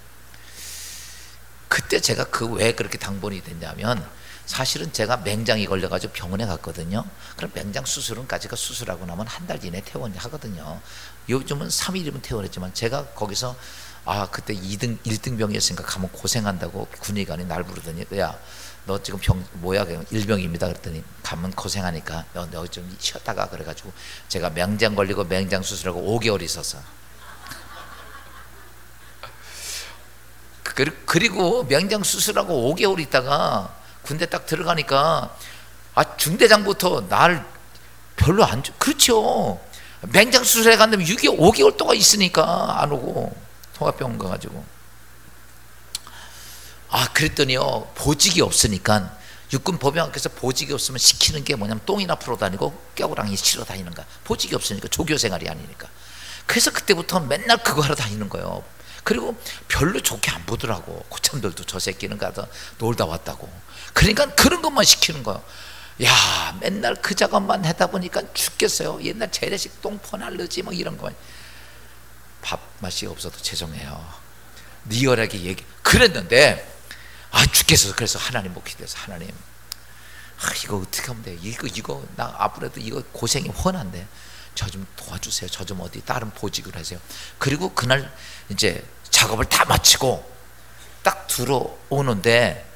S1: 그때 제가 왜 그렇게 당번이 됐냐면, 사실은 제가 맹장이 걸려가지고 병원에 갔거든요. 그럼 맹장 수술은까지가 수술하고 나면 한 달 이내 퇴원하거든요. 요즘은 3일이면 퇴원했지만, 제가 거기서 그때 1등 병이었으니까 가면 고생한다고 군의관이 날 부르더니, 야, 너 지금 뭐야? 일병입니다. 그랬더니, 가면 고생하니까 너 좀 쉬었다가. 그래가지고 제가 맹장 걸리고 맹장 수술하고 5개월 있었어. 그리고 맹장 수술하고 5개월 있다가 군대 딱 들어가니까, 중대장부터 날 별로 안 줘. 그렇죠. 맹장 수술해 간다면 5개월 동안 있으니까 안 오고, 통합병원 가가지고. 그랬더니요, 보직이 없으니까, 육군 보병학교에서 보직이 없으면 시키는 게 뭐냐면 똥이나 풀어 다니고 껴구랑이 실어 다니는 거야. 보직이 없으니까, 조교 생활이 아니니까. 그래서 그때부터 맨날 그거 하러 다니는 거예요. 그리고 별로 좋게 안 보더라고. 고참들도 저 새끼는 가서 놀다 왔다고. 그러니까 그런 것만 시키는 거예요. 야, 맨날 그 작업만 하다 보니까 죽겠어요. 옛날 재래식 똥폰 알러지 뭐 이런 거. 밥맛이 없어도 죄송해요. 리얼하게 얘기 그랬는데 죽겠어서. 그래서 하나님 못 기대서, 하나님 이거 어떻게 하면 돼? 이거 나 앞으로도 이거 고생이 훤한데 저 좀 도와주세요. 저 좀 어디 다른 보직을 하세요. 그리고 그날 이제 작업을 다 마치고 딱 들어오는데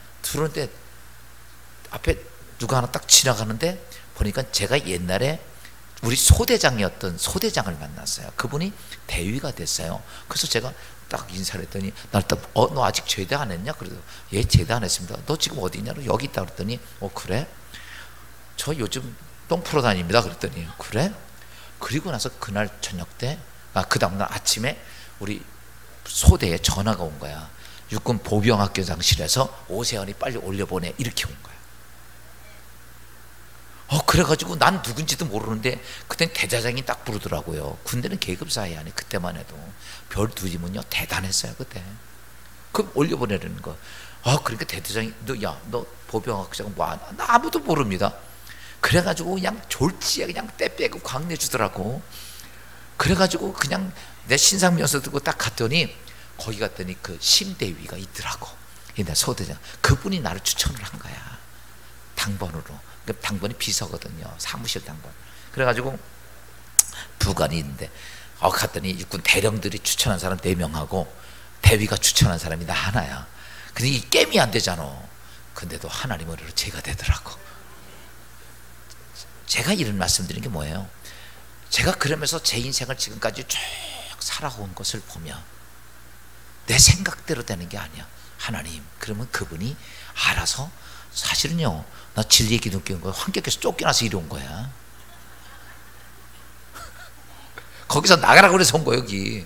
S1: 앞에 누가 하나 딱 지나가는데 보니까 제가 옛날에 우리 소대장이었던 소대장을 만났어요. 그분이 대위가 됐어요. 그래서 제가 딱 인사를 했더니 너 아직 제대 안 했냐? 그래서 예, 제대 안 했습니다. 너 지금 어디 있냐? 여기 있다 그랬더니 그래? 저 요즘 똥 풀어 다닙니다. 그랬더니 그래? 그리고 나서 그날 저녁 때 그 다음날 아침에 우리 소대에 전화가 온 거야. 육군 보병학교장실에서 오세훈이 빨리 올려보내, 이렇게 온 거야. 그래가지고 난 누군지도 모르는데 그땐 대대장이 딱 부르더라고요. 군대는 계급 사이 안에 그때만 해도 별 둘이면요 대단했어요. 그때 그 올려보내려는 거. 그러니까 대대장이 너 보병학교장 나 아무도 모릅니다. 그래가지고 그냥 졸지에 그냥 떼 빼고 광내주더라고. 그래가지고 그냥 내 신상면서 들고 딱 갔더니 거기 갔더니 그 심대위가 있더라고. 옛날 소대장. 그분이 나를 추천을 한 거야, 당번으로. 당번이 비서거든요, 사무실 당번. 그래가지고 부관이 있는데 갔더니 육군 대령들이 추천한 사람 4명하고 대위가 추천한 사람이 나 하나야. 근데 이 게임이 안 되잖아. 근데도 하나님 은혜로 제가 되더라고. 제가 이런 말씀드린 게 뭐예요? 제가 그러면서 제 인생을 지금까지 쭉 살아온 것을 보면 내 생각대로 되는 게 아니야. 하나님, 그러면 그분이 알아서. 사실은요, 나 진리의 기둥 끼운 거야. 환경에서 쫓겨나서 이리 온 거야. 거기서 나가라고 그래서 온 거야, 여기.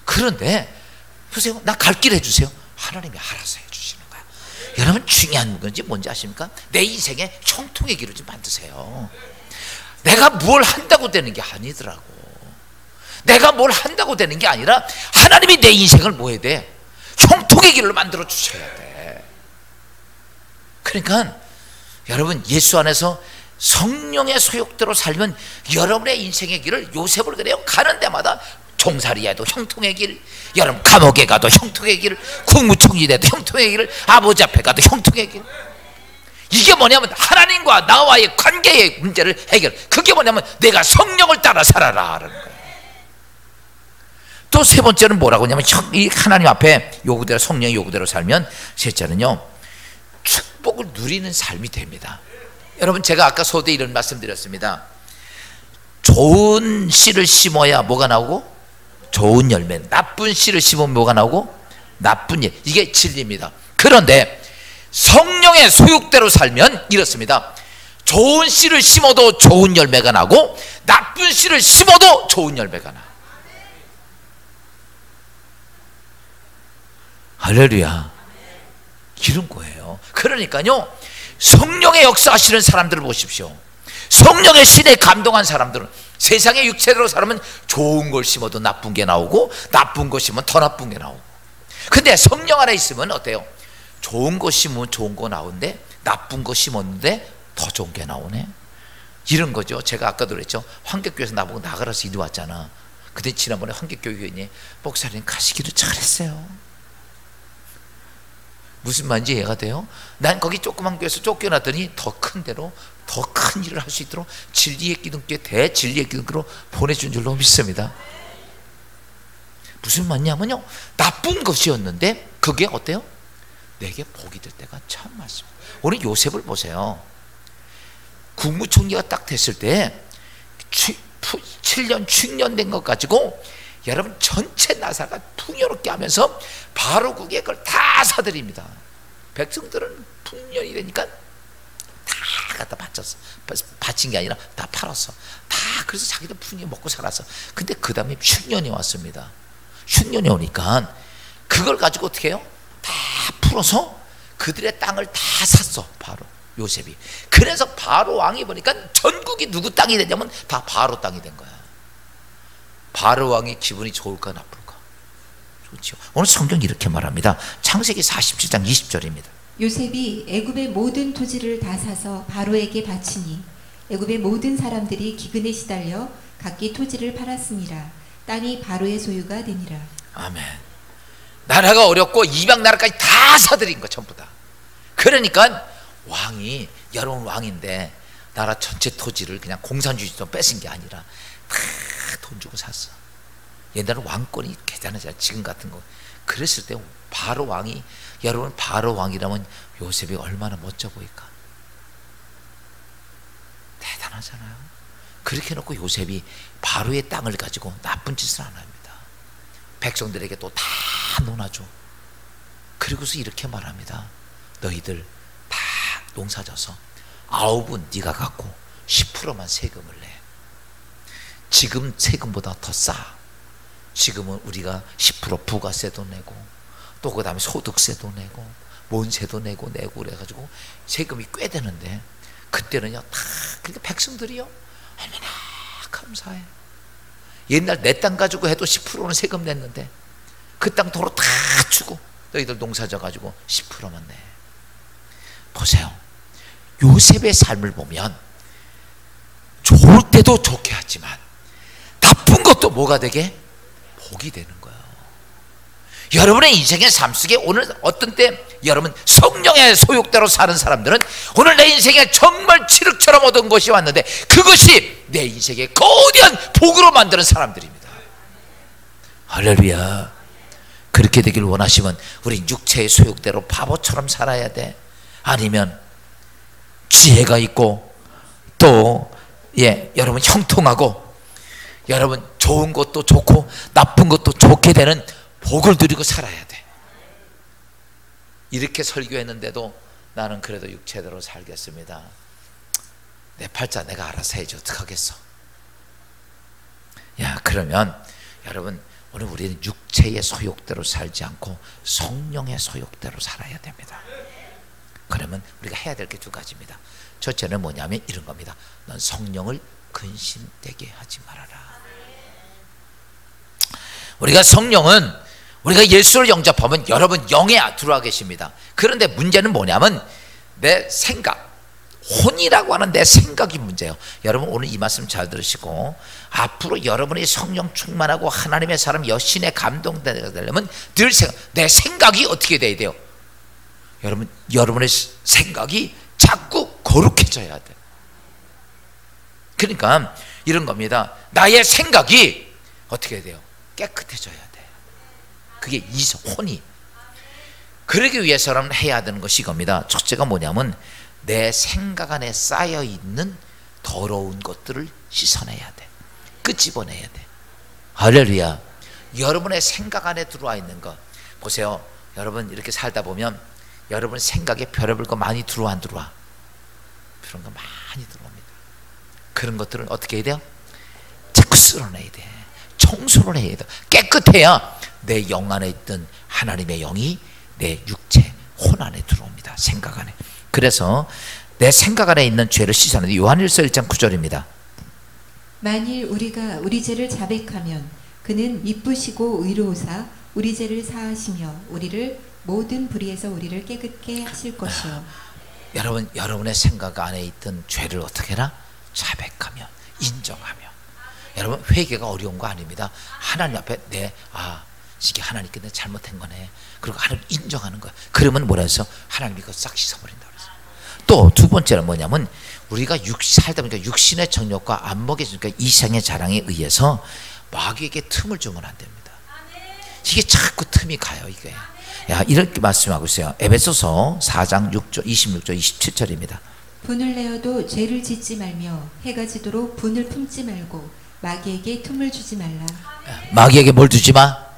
S1: 그런데 보세요, 나 갈 길 해주세요. 하나님이 알아서 해주시는 거야. 여러분, 중요한 건지 뭔지 아십니까? 내 인생에 형통의 길을 좀 만드세요. 내가 뭘 한다고 되는 게 아니더라고. 내가 뭘 한다고 되는 게 아니라 하나님이 내 인생을 뭐 해야 돼? 형통의 길을 만들어 주셔야 돼. 그러니까 여러분, 예수 안에서 성령의 소욕대로 살면 여러분의 인생의 길을, 요셉을 그래요, 가는 데마다 종살이에도 형통의 길, 여러분 감옥에 가도 형통의 길, 국무총리 돼도 형통의 길, 아버지 앞에 가도 형통의 길. 이게 뭐냐면 하나님과 나와의 관계의 문제를 해결. 그게 뭐냐면 내가 성령을 따라 살아라 라는 거예요. 또 세 번째는 뭐라고 하냐면 이 하나님 앞에 요구대로, 성령의 요구대로 살면 셋째는요, 축복을 누리는 삶이 됩니다. 여러분, 제가 아까 소대 이런 말씀드렸습니다. 좋은 씨를 심어야 뭐가 나오고? 좋은 열매. 나쁜 씨를 심으면 뭐가 나오고? 나쁜 일. 이게 진리입니다. 그런데 성령의 소욕대로 살면 이렇습니다. 좋은 씨를 심어도 좋은 열매가 나고 나쁜 씨를 심어도 좋은 열매가 나. 할렐루야. 이런 거예요. 그러니까요, 성령의 역사하시는 사람들을 보십시오. 성령의 신에 감동한 사람들은 세상의 육체대로 살면 좋은 걸 심어도 나쁜 게 나오고 나쁜 거 심으면 더 나쁜 게 나오고. 근데 성령 안에 있으면 어때요? 좋은 거 심으면 좋은 거 나오는데 나쁜 거 심었는데 더 좋은 게 나오네. 이런 거죠. 제가 아까도 그랬죠. 환격교회에서 나보고 나가라서 이리 왔잖아. 근데 지난번에 환격교회 교인이 목사님 가시기를 잘했어요. 무슨 말인지 이해가 돼요? 난 거기 조그만 교회에서 쫓겨났더니 더 큰 데로 더 큰 일을 할 수 있도록 진리의 기둥교회, 대진리의 기둥교로 보내준 줄로 믿습니다. 무슨 말이냐면요, 나쁜 것이었는데 그게 어때요? 내게 복이 될 때가 참 많습니다. 오늘 요셉을 보세요. 국무총리가 딱 됐을 때 7년 축년된 것 가지고 여러분 전체 나사가 풍요롭게 하면서 바로 그게 그걸 다 사들입니다. 백성들은 풍년이 되니까 다 갖다 바쳤어. 바친 게 아니라 다 팔았어. 다. 그래서 자기들 풍요 먹고 살았어. 근데 그 다음에 흉년이 왔습니다. 흉년이 오니까 그걸 가지고 어떻게 해요? 다 풀어서 그들의 땅을 다 샀어, 바로 요셉이. 그래서 바로 왕이 보니까 전국이 누구 땅이 되냐면 다 바로 땅이 된 거야. 바로 왕이 기분이 좋을까 나쁠까? 그렇죠. 오늘 성경이 이렇게 말합니다. 창세기 47장 20절입니다.
S3: 요셉이 애굽의 모든 토지를 다 사서 바로에게 바치니 애굽의 모든 사람들이 기근에 시달려 각기 토지를 팔았습니다. 땅이 바로의 소유가 되니라.
S1: 아멘. 나라가 어렵고 이방 나라까지 다 사들인 거 전부 다. 그러니까 왕이, 여러분 왕인데 나라 전체 토지를 그냥 공산주의로 뺏은 게 아니라 다 돈 주고 샀어. 옛날에 왕권이 대단하잖아요. 지금 같은 거. 그랬을 때 바로 왕이, 여러분 바로 왕이라면 요셉이 얼마나 멋져 보일까? 대단하잖아요. 그렇게 해놓고 요셉이 바로의 땅을 가지고 나쁜 짓을 안 합니다. 백성들에게 또 다 논아줘. 그리고서 이렇게 말합니다. 너희들 다 농사져서 9은 네가 갖고 10%만 세금을 내. 지금 세금보다 더 싸. 지금은 우리가 10% 부가세도 내고 또 그 다음에 소득세도 내고 뭔세도 내고 그래가지고 세금이 꽤 되는데, 그때는요 다 그러니까 백성들이요 얼마나 감사해. 옛날 내 땅 가지고 해도 10%는 세금 냈는데 그 땅 도로 다 주고 너희들 농사져 가지고 10%만 내. 보세요. 요셉의 삶을 보면 좋을 때도 좋게 하지만 나쁜 것도 뭐가 되게? 복이 되는 거예요. 여러분의 인생의 삶 속에 오늘 어떤 때 여러분 성령의 소욕대로 사는 사람들은 오늘 내 인생에 정말 칠흑처럼 얻은 것이 왔는데 그것이 내 인생의 거대한 복으로 만드는 사람들입니다. 할렐루야. 그렇게 되길 원하시면 우리 육체의 소욕대로 바보처럼 살아야 돼? 아니면 지혜가 있고 또 여러분 형통하고 여러분 좋은 것도 좋고 나쁜 것도 좋게 되는 복을 누리고 살아야 돼. 이렇게 설교했는데도 나는 그래도 육체대로 살겠습니다. 내 팔자 내가 알아서 해야지 어떡하겠어. 그러면 여러분 오늘 우리는 육체의 소욕대로 살지 않고 성령의 소욕대로 살아야 됩니다. 그러면 우리가 해야 될 게 두 가지입니다. 첫째는 뭐냐면 이런 겁니다. 넌 성령을 근심되게 하지 말아라. 우리가 성령은 우리가 예수를 영접하면 여러분 영에 들어와 계십니다. 그런데 문제는 뭐냐면 내 생각, 혼이라고 하는 내 생각이 문제예요. 여러분 오늘 이 말씀 잘 들으시고 앞으로 여러분이 성령 충만하고 하나님의 사람 여신에 감동되려면 늘 내 생각이 어떻게 돼야 돼요? 여러분의 생각이 자꾸 거룩해져야 돼. 그러니까 이런 겁니다. 나의 생각이 어떻게 해야 돼요? 깨끗해져야 돼. 그게 혼이. 그러기 위해서는 해야 되는 것이 이겁니다. 첫째가 뭐냐면 내 생각 안에 쌓여있는 더러운 것들을 씻어내야 돼. 끄집어내야 돼. 할렐루야. 여러분의 생각 안에 들어와 있는 것 보세요. 여러분 이렇게 살다 보면 여러분 생각에 별의별 거 많이 들어와 안 들어와? 그런 거 많이 들어옵니다. 그런 것들은 어떻게 해야 돼요? 자꾸 쓸어내야 돼. 청소를 해야 돼. 깨끗해야 내 영 안에 있던 하나님의 영이 내 육체 혼 안에 들어옵니다. 생각 안에. 그래서 내 생각 안에 있는 죄를 씻어내는 요한일서 1장 9절입니다.
S3: 만일 우리가 우리 죄를 자백하면 그는 미쁘시고 의로우사 우리 죄를 사하시며 우리를 모든 불의에서 우리를 깨끗게 하실 것이요.
S1: 여러분의 생각 안에 있던 죄를 어떻게 해라? 자백하며 인정하며. 여러분 회개가 어려운 거 아닙니다. 하나님 앞에 이게 하나님께 내가 잘못한 거네. 그리고 하나님 인정하는 거야. 그러면 뭐라 해서 하나님이 그거 싹 씻어버린다 그랬어. 또 두 번째는 뭐냐면 우리가 살다 보니까 육신의 정욕과 안 먹여주니까 이생의 자랑에 의해서 마귀에게 틈을 주면 안 됩니다. 이게 자꾸 틈이 가요. 이게. 이렇게 말씀하고 있어요. 에베소서 4장 26절 27절입니다.
S3: 분을 내어도 죄를 짓지 말며 해가 지도록 분을 품지 말고 마귀에게 틈을 주지 말라.
S1: 마귀에게 뭘 주지 마?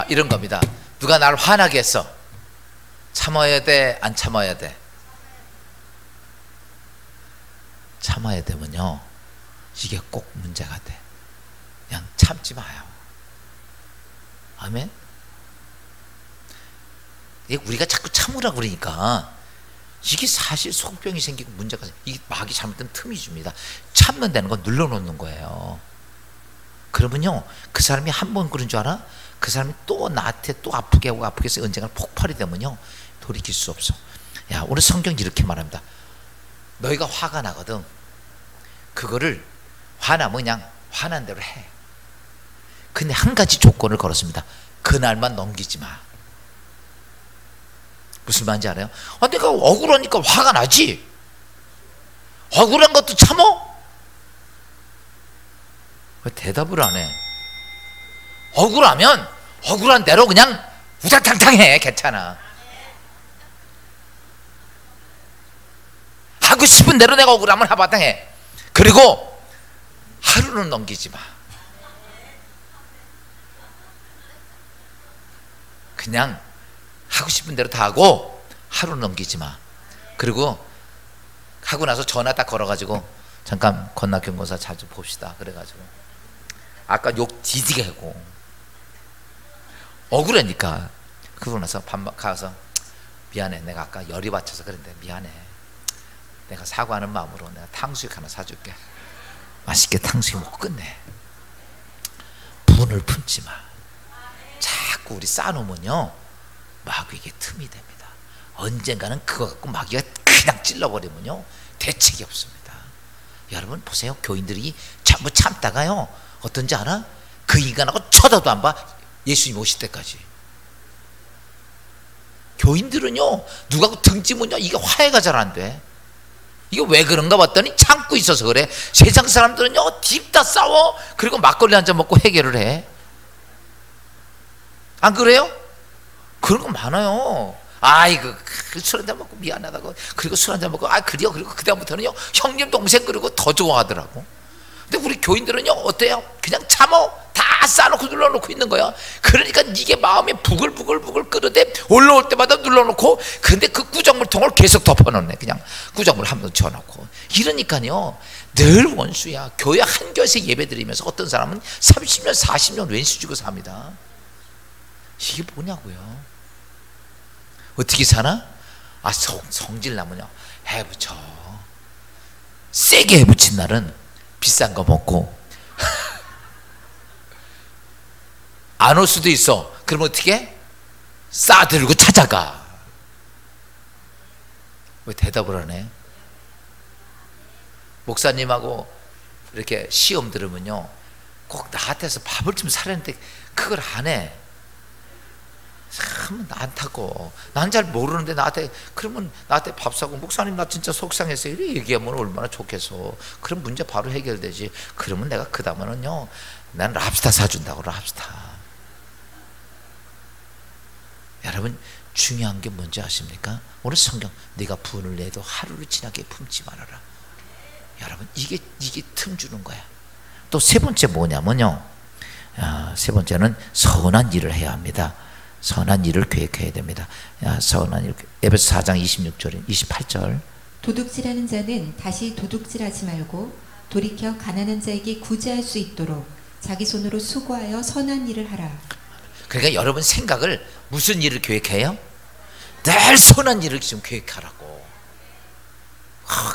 S1: 이런 겁니다. 누가 나를 화나게 했어. 참아야 돼? 안 참아야 돼? 참아야 되면요 이게 꼭 문제가 돼. 그냥 참지 마요. 아멘. 우리가 자꾸 참으라고 그러니까 이게 사실 속병이 생기고 문제가 생기고, 이 마귀 잘못된 틈이 줍니다. 참는 되는 건 눌러놓는 거예요. 그러면요, 그 사람이 한 번 그런 줄 알아? 그 사람이 또 나한테 또 아프게 하고 아프게 해서 언젠가 폭발이 되면요, 돌이킬 수 없어. 야, 오늘 성경이 이렇게 말합니다. 너희가 화가 나거든. 그거를 화나면 그냥 화난 대로 해. 근데 한 가지 조건을 걸었습니다. 그날만 넘기지 마. 무슨 말인지 알아요? 내가 억울하니까 화가 나지. 억울한 것도 참어? 왜 대답을 안 해? 억울하면 억울한 대로 그냥 우당탕탕 해. 괜찮아. 하고 싶은 대로 내가 억울하면 하바당해. 그리고 하루는 넘기지 마. 그냥 하고 싶은 대로 다 하고 하루는 넘기지 마. 그리고 하고 나서 전화 딱 걸어가지고 잠깐 건너경고사 자주 봅시다. 그래가지고 아까 욕 뒤지게 하고 억울하니까 그러고 나서 밥 가서 미안해. 내가 아까 열이 받쳐서 그랬는데 미안해. 내가 사과하는 마음으로 내가 탕수육 하나 사줄게. 맛있게 탕수육 먹고 끝내. 분을 품지 마. 자꾸 우리 쌓아놓으면요, 마귀에게 틈이 됩니다. 언젠가는 그거 갖고 마귀가 그냥 찔러버리면요, 대책이 없습니다. 여러분 보세요. 교인들이 전부 참다가요, 어떤지 알아? 그 인간하고 쳐다도 안 봐. 예수님 오실 때까지. 교인들은요, 누가 등지면요, 이게 화해가 잘 안 돼. 이거 왜 그런가 봤더니 참고 있어서 그래. 세상 사람들은요, 딥다 싸워. 그리고 막걸리 한잔 먹고 해결을 해. 안 그래요? 그런 거 많아요. 아이고, 술 한잔 먹고 미안하다고. 그리고 술 한잔 먹고, 그래요. 그리고 그다음부터는요, 형님, 동생, 그리고 더 좋아하더라고. 근데 우리 교인들은요, 어때요? 그냥 참어. 다 싸놓고 눌러놓고 있는 거야. 그러니까 이게 마음이 부글부글 끓는데 올라올 때마다 눌러놓고, 근데 그 구정물통을 계속 덮어놓네. 그냥 구정물 한 번 쳐놓고. 이러니까요, 늘 원수야. 교회 한 교회에서 예배 드리면서 어떤 사람은 30년 40년 왼수 주고 삽니다. 이게 뭐냐고요. 어떻게 사나? 성질 나면요, 해붙여. 세게 해붙인 날은 비싼 거 먹고 안 올 수도 있어. 그럼 어떻게? 싸들고 찾아가. 왜 대답을 안 해? 목사님하고 이렇게 시험 들으면요, 꼭 나한테서 밥을 좀 사려는데 그걸 안 해. 참 안타까워. 난 잘 모르는데 나한테, 그러면 나한테 밥 사고, 목사님 나 진짜 속상했어요, 이렇게 얘기하면 얼마나 좋겠어. 그럼 문제 바로 해결되지. 그러면 내가 그 다음에는요, 난 랍스타 사준다고. 랍스타. 여러분 중요한 게 뭔지 아십니까? 오늘 성경, 네가 분을 내도 하루를 지나게 품지 말아라. 여러분 이게 틈 주는 거야. 또 세 번째 뭐냐면요, 세 번째는 선한 일을 해야 합니다. 선한 일을 계획해야 됩니다. 선한 일, 에베소 4장 26절 28절.
S3: 도둑질하는 자는 다시 도둑질하지 말고 돌이켜 가난한 자에게 구제할 수 있도록 자기 손으로 수고하여 선한 일을 하라.
S1: 그러니까 여러분 생각을, 무슨 일을 계획해요? 늘 선한 일을 지금 계획하라고.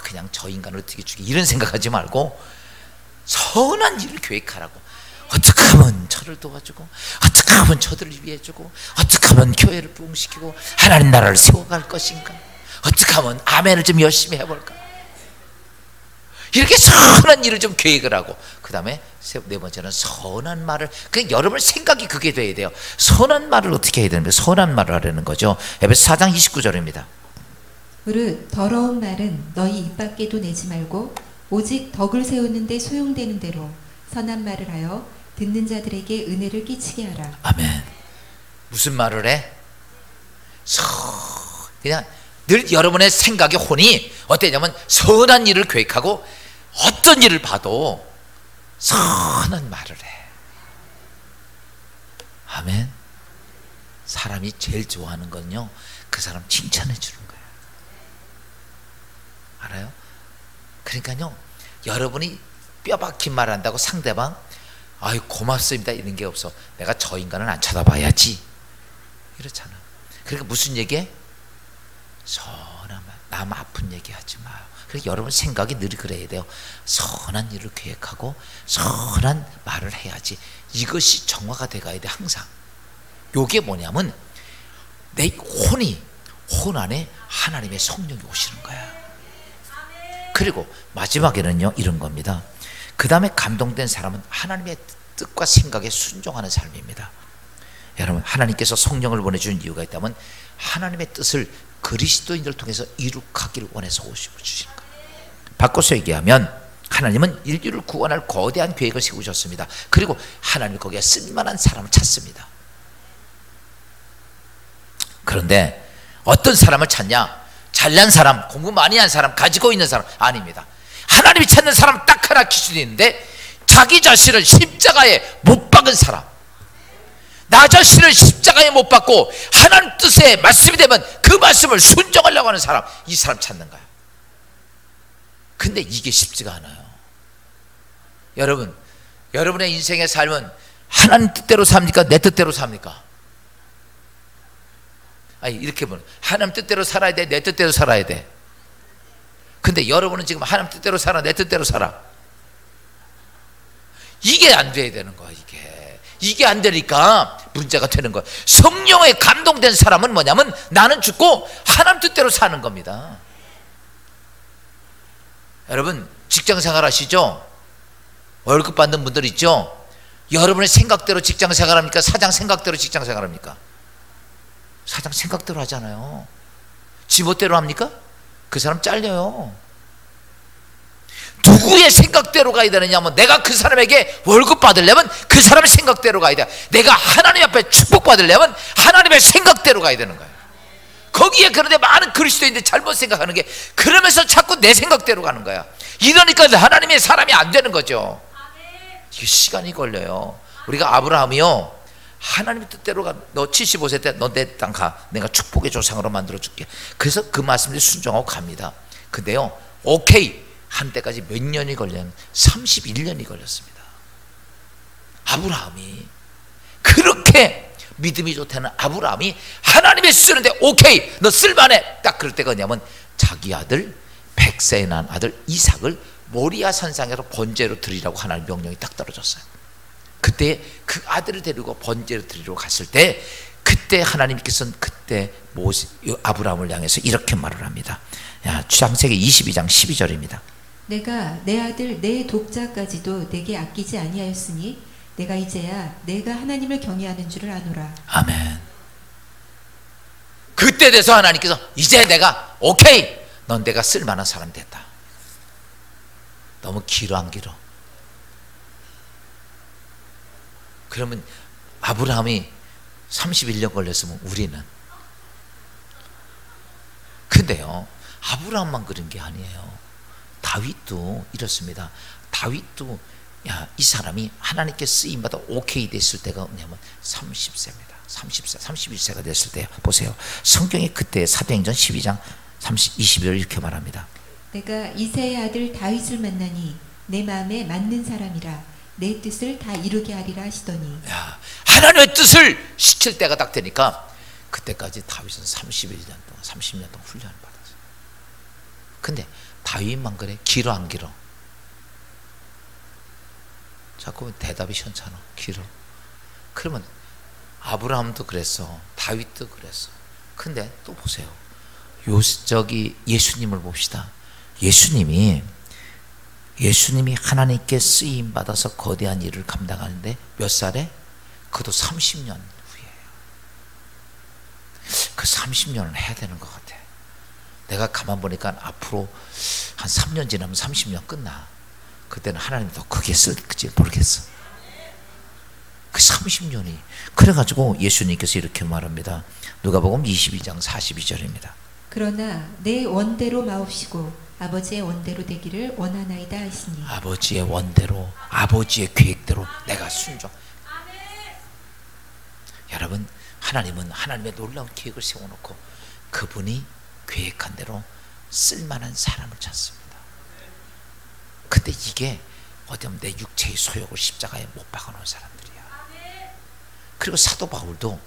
S1: 그냥 저 인간을 어떻게 죽이, 이런 생각하지 말고 선한 일을 계획하라고. 어떻게 하면 저를 도와주고, 어떻게 하면 저들을 위해주고, 어떻게 하면 교회를 부흥시키고 하나님 나라를 세워갈 것인가, 어떻게 하면 아멘을 좀 열심히 해볼까. 이렇게 선한 일을 좀 계획을 하고, 그 다음에 네 번째는 선한 말을, 여러분 생각이 그게 돼야 돼요. 선한 말을 어떻게 해야 되는데, 선한 말을 하려는 거죠. 에베소 4장 29절입니다.
S3: 무릇 더러운 말은 너희 입 밖에도 내지 말고 오직 덕을 세우는 데 소용되는 대로 선한 말을 하여 듣는 자들에게 은혜를 끼치게 하라.
S1: 아멘. 무슨 말을 해? 그냥 늘 여러분의 생각의 혼이 어때냐면 선한 일을 계획하고 어떤 일을 봐도 선한 말을 해. 아멘. 사람이 제일 좋아하는 건요, 그 사람 칭찬해 주는 거예요. 알아요? 그러니까요, 여러분이 뼈박힌 말 한다고 상대방 아유 고맙습니다 이런 게 없어. 내가 저 인간은 안 쳐다봐야지, 이렇잖아. 그러니까 무슨 얘기해? 선한 말. 남 아픈 얘기 하지 마요. 그래서 여러분 생각이 늘 그래야 돼요. 선한 일을 계획하고 선한 말을 해야지. 이것이 정화가 돼가야 돼. 항상 요게 뭐냐면 내 혼 안에 하나님의 성령이 오시는 거야. 그리고 마지막에는요 이런 겁니다. 그 다음에 감동된 사람은 하나님의 뜻과 생각에 순종하는 삶입니다. 여러분, 하나님께서 성령을 보내주는 이유가 있다면 하나님의 뜻을 그리스도인들을 통해서 이룩하기를 원해서 주시는 거예요. 바꿔서 얘기하면 하나님은 인류를 구원할 거대한 계획을 세우셨습니다. 그리고 하나님은 거기에 쓸만한 사람을 찾습니다. 그런데 어떤 사람을 찾냐? 잘난 사람, 공부 많이 한 사람, 가지고 있는 사람 아닙니다. 하나님이 찾는 사람 딱 하나 기준이 있는데, 자기 자신을 십자가에 못 박은 사람, 나 자신을 십자가에 못 박고 하나님 뜻에 말씀이 되면 그 말씀을 순종하려고 하는 사람, 이 사람 찾는 거야. 근데 이게 쉽지가 않아요. 여러분, 여러분의 인생의 삶은 하나님 뜻대로 삽니까? 내 뜻대로 삽니까? 아니, 이렇게 보면 하나님 뜻대로 살아야 돼? 내 뜻대로 살아야 돼? 근데 여러분은 지금 하나님 뜻대로 살아? 내 뜻대로 살아? 이게 안 돼야 되는 거야. 이게 안 되니까 문제가 되는 거야. 성령에 감동된 사람은 뭐냐면 나는 죽고 하나님 뜻대로 사는 겁니다. 여러분, 직장생활 하시죠? 월급 받는 분들 있죠? 여러분의 생각대로 직장생활 합니까? 사장 생각대로 직장생활 합니까? 사장 생각대로 하잖아요. 지멋대로 합니까? 그 사람 잘려요. 누구의 생각대로 가야 되느냐면, 내가 그 사람에게 월급 받으려면 그 사람의 생각대로 가야 돼. 내가 하나님 앞에 축복 받으려면 하나님의 생각대로 가야 되는 거예요. 거기에 그런데 많은 그리스도인들 잘못 생각하는 게, 그러면서 자꾸 내 생각대로 가는 거야. 이러니까 하나님의 사람이 안 되는 거죠. 이게 시간이 걸려요. 우리가 아브라함이요, 하나님의 뜻대로 가. 너 75세 때 너 내 땅 가. 내가 축복의 조상으로 만들어 줄게. 그래서 그 말씀을 순종하고 갑니다. 근데요, 오케이 한 때까지 몇 년이 걸려요? 31년이 걸렸습니다. 아브라함이 그렇게 믿음이 좋다는 아브라함이 하나님의 쓰는데 오케이 너 쓸만해. 딱 그럴 때가 뭐냐면, 자기 아들 100세에 난 아들 이삭을 모리아 산상에서 번제로 드리라고 하나님 명령이 딱 떨어졌어요. 그때 그 아들을 데리고 번제로 드리러 갔을 때, 그때 하나님께서는 그때 아브라함을 향해서 이렇게 말을 합니다. 창세기 22장 12절입니다.
S3: 내가 내 아들 내 독자까지도 내게 아끼지 아니하였으니 내가 이제야 내가 하나님을 경외하는 줄을 아노라.
S1: 아멘. 그때 돼서 하나님께서 이제 내가 오케이 넌 내가 쓸만한 사람이 됐다. 너무 길어 안 길어? 그러면 아브라함이 31년 걸렸으면 우리는. 근데요, 아브라함만 그런 게 아니에요. 다윗도 이렇습니다. 다윗도 이 사람이 하나님께 쓰임받아 오케이 됐을 때가 뭐냐면 30세입니다. 30세, 31세가 됐을 때요. 보세요. 성경이 그때 사도행전 12장 20절 이렇게 말합니다.
S3: 내가 이새의 아들 다윗을 만나니 내 마음에 맞는 사람이라 내 뜻을 다 이루게 하리라 하시더니.
S1: 하나님의 뜻을 시킬 때가 딱 되니까, 그때까지 다윗은 30년 동안 훈련을 받았어요. 근데 다윗만 그래? 길어 안 길어? 자꾸 대답이 시원찮아. 길어. 그러면 아브라함도 그랬어. 다윗도 그랬어. 근데 또 보세요. 예수님을 봅시다. 예수님이 하나님께 쓰임 받아서 거대한 일을 감당하는데 몇 살에? 그도 30년 후에요. 그 30년을 해야 되는 것 같아. 내가 가만 보니까 앞으로 한 3년 지나면 30년 끝나. 그때는 하나님이 더 크게 쓸지 모르겠어. 그 30년이. 그래가지고 예수님께서 이렇게 말합니다. 누가복음 22장 42절입니다.
S3: 그러나 내 원대로 마옵시고 아버지의 원대로 되기를 원하나이다 하시니.
S1: 아버지의 원대로, 아버지의 계획대로 내가 순종. 여러분, 하나님은 하나님의 놀라운 계획을 세워놓고 그분이 계획한 대로 쓸만한 사람을 찾습니다. 근데 이게 어쩌면 내 육체의 소욕을 십자가에 못 박아놓은 사람들이야. 그리고 사도 바울도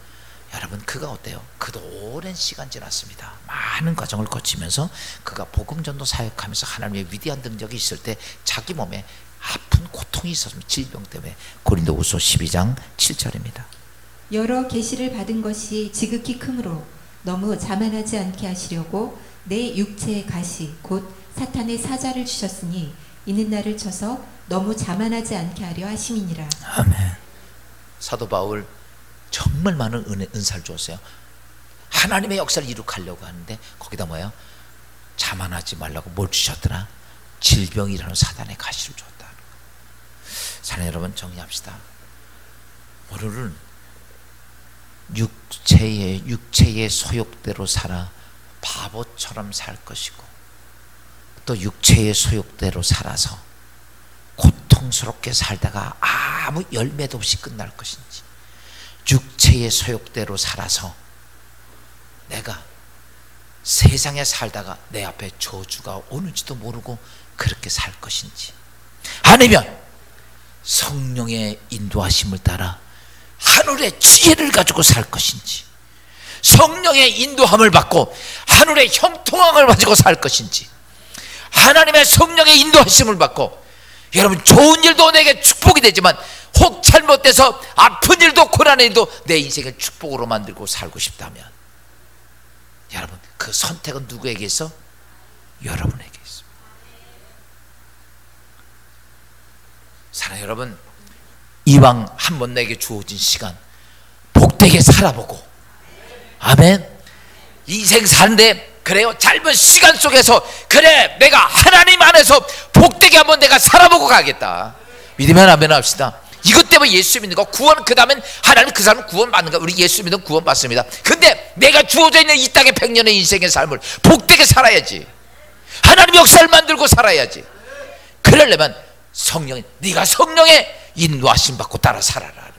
S1: 여러분 그가 어때요? 그도 오랜 시간 지났습니다. 많은 과정을 거치면서 그가 복음 전도 사역하면서 하나님의 위대한 능력이 있을 때 자기 몸에 아픈 고통이 있었습니다. 질병 때문에. 고린도후서 12장 7절입니다.
S3: 여러 계시를 받은 것이 지극히 크므로 너무 자만하지 않게 하시려고 내 육체의 가시 곧 사탄의 사자를 주셨으니 이는 나를 쳐서 너무 자만하지 않게 하려 하심이니라.
S1: 아멘. 사도 바울 정말 많은 은사를 주었어요. 하나님의 역사를 이룩하려고 하는데 거기다 뭐예요? 자만하지 말라고 뭘 주셨더라? 질병이라는 사단의 가시를 줬다. 사랑하는 여러분, 정리합시다. 오늘은 육체의 소욕대로 살아 바보처럼 살 것이고, 또 육체의 소욕대로 살아서 고통스럽게 살다가 아무 열매도 없이 끝날 것인지, 육체의 소욕대로 살아서 내가 세상에 살다가 내 앞에 저주가 오는지도 모르고 그렇게 살 것인지, 아니면 성령의 인도하심을 따라 하늘의 지혜를 가지고 살 것인지, 성령의 인도함을 받고 하늘의 형통함을 가지고 살 것인지, 하나님의 성령의 인도하심을 받고, 여러분 좋은 일도 내게 축복이 되지만 혹 잘못돼서 아픈 일도 고난의 일도 내 인생을 축복으로 만들고 살고 싶다면, 여러분 그 선택은 누구에게 있어? 여러분에게 있어. 사랑하는 여러분, 이왕 한번 내게 주어진 시간 복되게 살아보고, 아멘. 인생 사는데 그래요, 짧은 시간 속에서 그래 내가 하나님 안에서 복되게 한번 내가 살아보고 가겠다. 믿으면 아멘 합시다. 이것 때문에 예수 믿는 거, 구원, 그 다음엔 하나님 그 사람 구원 받는 거. 우리 예수 믿는 구원 받습니다. 근데 내가 주어져 있는 이 땅의 100년의 인생의 삶을 복되게 살아야지. 하나님 역사를 만들고 살아야지. 그러려면 성령이, 네가 성령의 인도하심 받고 따라 살아라.